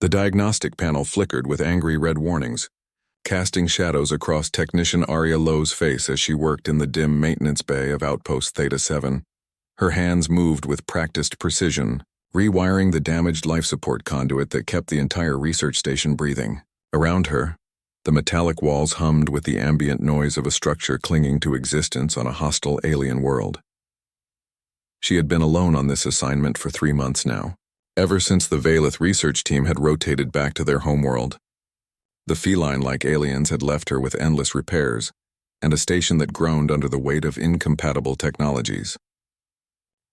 The diagnostic panel flickered with angry red warnings, casting shadows across Technician Aria Lowe's face as she worked in the dim maintenance bay of Outpost Theta 7. Her hands moved with practiced precision, rewiring the damaged life support conduit that kept the entire research station breathing. Around her, the metallic walls hummed with the ambient noise of a structure clinging to existence on a hostile alien world. She had been alone on this assignment for 3 months now, ever since the Valeth research team had rotated back to their homeworld. The feline-like aliens had left her with endless repairs, and a station that groaned under the weight of incompatible technologies.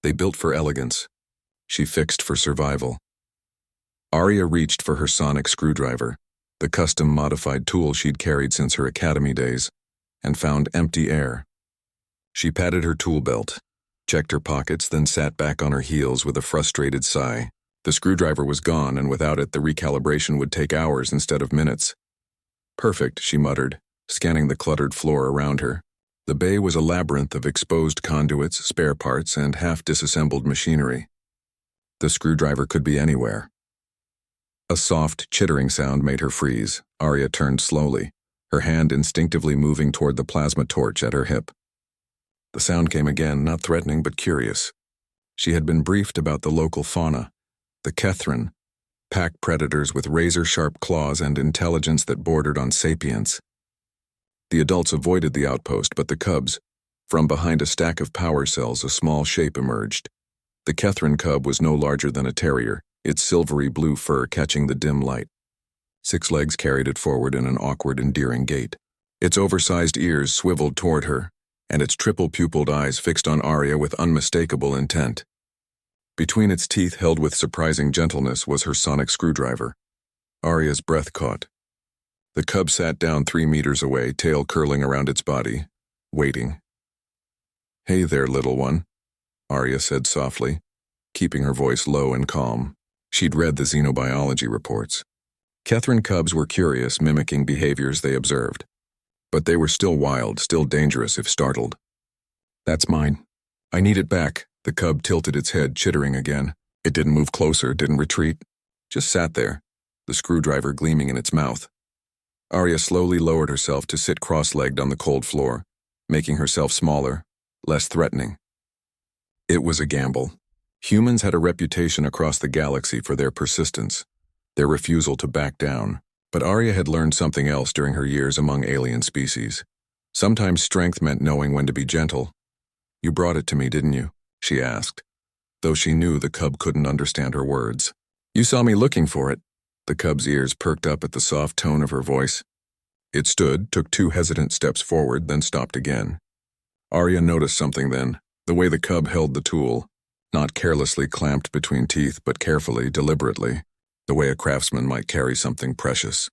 They built for elegance. She fixed for survival. Aria reached for her sonic screwdriver, the custom-modified tool she'd carried since her academy days, and found empty air. She patted her tool belt, checked her pockets, then sat back on her heels with a frustrated sigh. The screwdriver was gone, and without it, the recalibration would take hours instead of minutes. Perfect, she muttered, scanning the cluttered floor around her. The bay was a labyrinth of exposed conduits, spare parts, and half-disassembled machinery. The screwdriver could be anywhere. A soft, chittering sound made her freeze. Aria turned slowly, her hand instinctively moving toward the plasma torch at her hip. The sound came again, not threatening but curious. She had been briefed about the local fauna, the Kethrin, pack predators with razor-sharp claws and intelligence that bordered on sapience. The adults avoided the outpost, but the cubs, from behind a stack of power cells, a small shape emerged. The Kethrin cub was no larger than a terrier, its silvery blue fur catching the dim light. 6 legs carried it forward in an awkward, endearing gait. Its oversized ears swiveled toward her, and its triple-pupiled eyes fixed on Aria with unmistakable intent. Between its teeth, held with surprising gentleness, was her sonic screwdriver. Aria's breath caught. The cub sat down 3 meters away, tail curling around its body, waiting. "Hey there, little one," Aria said softly, keeping her voice low and calm. She'd read the xenobiology reports. Kethrin cubs were curious, mimicking behaviors they observed. But they were still wild, still dangerous if startled. "That's mine. I need it back." The cub tilted its head, chittering again. It didn't move closer, didn't retreat. Just sat there, the screwdriver gleaming in its mouth. Aria slowly lowered herself to sit cross-legged on the cold floor, making herself smaller, less threatening. It was a gamble. Humans had a reputation across the galaxy for their persistence, their refusal to back down. But Aria had learned something else during her years among alien species. Sometimes strength meant knowing when to be gentle. "You brought it to me, didn't you?" she asked, though she knew the cub couldn't understand her words. "You saw me looking for it." The cub's ears perked up at the soft tone of her voice. It stood, took 2 hesitant steps forward, then stopped again. Aria noticed something then, the way the cub held the tool, not carelessly clamped between teeth, but carefully, deliberately, the way a craftsman might carry something precious.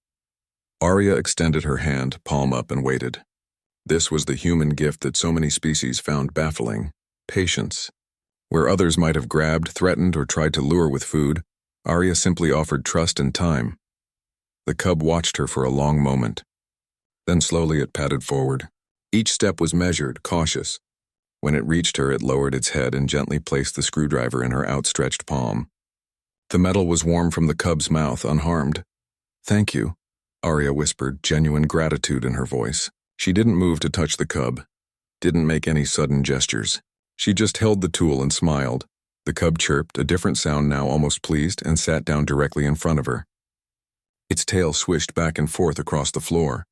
Aria extended her hand, palm up, and waited. This was the human gift that so many species found baffling: patience. Where others might have grabbed, threatened, or tried to lure with food, Aria simply offered trust and time. The cub watched her for a long moment. Then slowly it padded forward. Each step was measured, cautious. When it reached her, it lowered its head and gently placed the screwdriver in her outstretched palm. The metal was warm from the cub's mouth, unharmed. "Thank you," Aria whispered, genuine gratitude in her voice. She didn't move to touch the cub, didn't make any sudden gestures. She just held the tool and smiled. The cub chirped, a different sound now, almost pleased, and sat down directly in front of her. Its tail swished back and forth across the floor.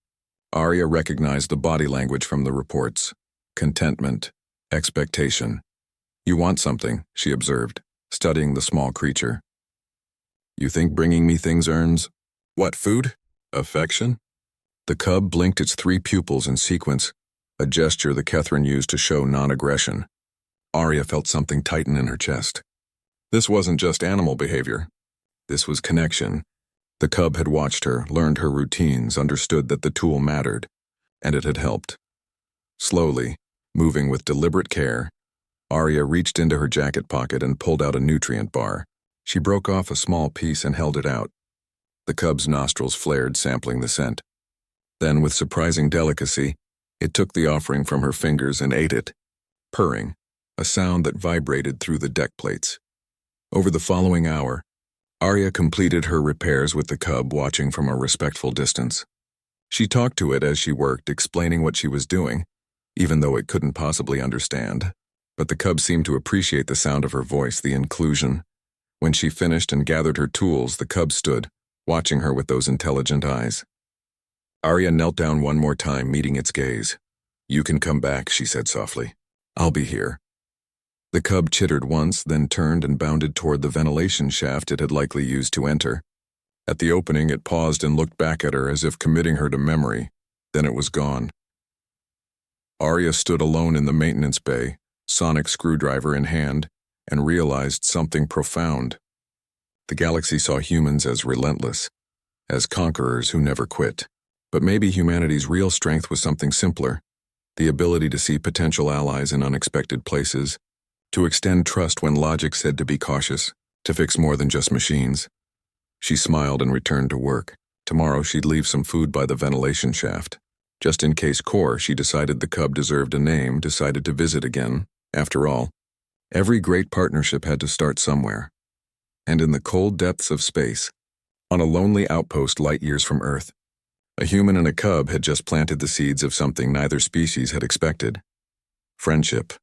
Aria recognized the body language from the reports. Contentment, expectation. "You want something," she observed, studying the small creature. "You think bringing me things earns what, food? Affection?" The cub blinked its 3 pupils in sequence, a gesture the Kethrin used to show non-aggression. Aria felt something tighten in her chest. This wasn't just animal behavior. This was connection. The cub had watched her, learned her routines, understood that the tool mattered, and it had helped. Slowly, moving with deliberate care, Aria reached into her jacket pocket and pulled out a nutrient bar. She broke off a small piece and held it out. The cub's nostrils flared, sampling the scent. Then, with surprising delicacy, it took the offering from her fingers and ate it, purring, a sound that vibrated through the deck plates. Over the following hour, Arya completed her repairs with the cub, watching from a respectful distance. She talked to it as she worked, explaining what she was doing, even though it couldn't possibly understand. But the cub seemed to appreciate the sound of her voice, the inclusion. When she finished and gathered her tools, the cub stood, watching her with those intelligent eyes. Arya knelt down one more time, meeting its gaze. "You can come back," she said softly. "I'll be here." The cub chittered once, then turned and bounded toward the ventilation shaft it had likely used to enter. At the opening, it paused and looked back at her as if committing her to memory. Then it was gone. Arya stood alone in the maintenance bay, sonic screwdriver in hand, and realized something profound. The galaxy saw humans as relentless, as conquerors who never quit. But maybe humanity's real strength was something simpler: the ability to see potential allies in unexpected places, to extend trust when logic said to be cautious, to fix more than just machines. She smiled and returned to work. Tomorrow she'd leave some food by the ventilation shaft. Just in case Core, she decided the cub deserved a name, decided to visit again. After all, every great partnership had to start somewhere. And in the cold depths of space, on a lonely outpost light years from Earth, a human and a cub had just planted the seeds of something neither species had expected: friendship.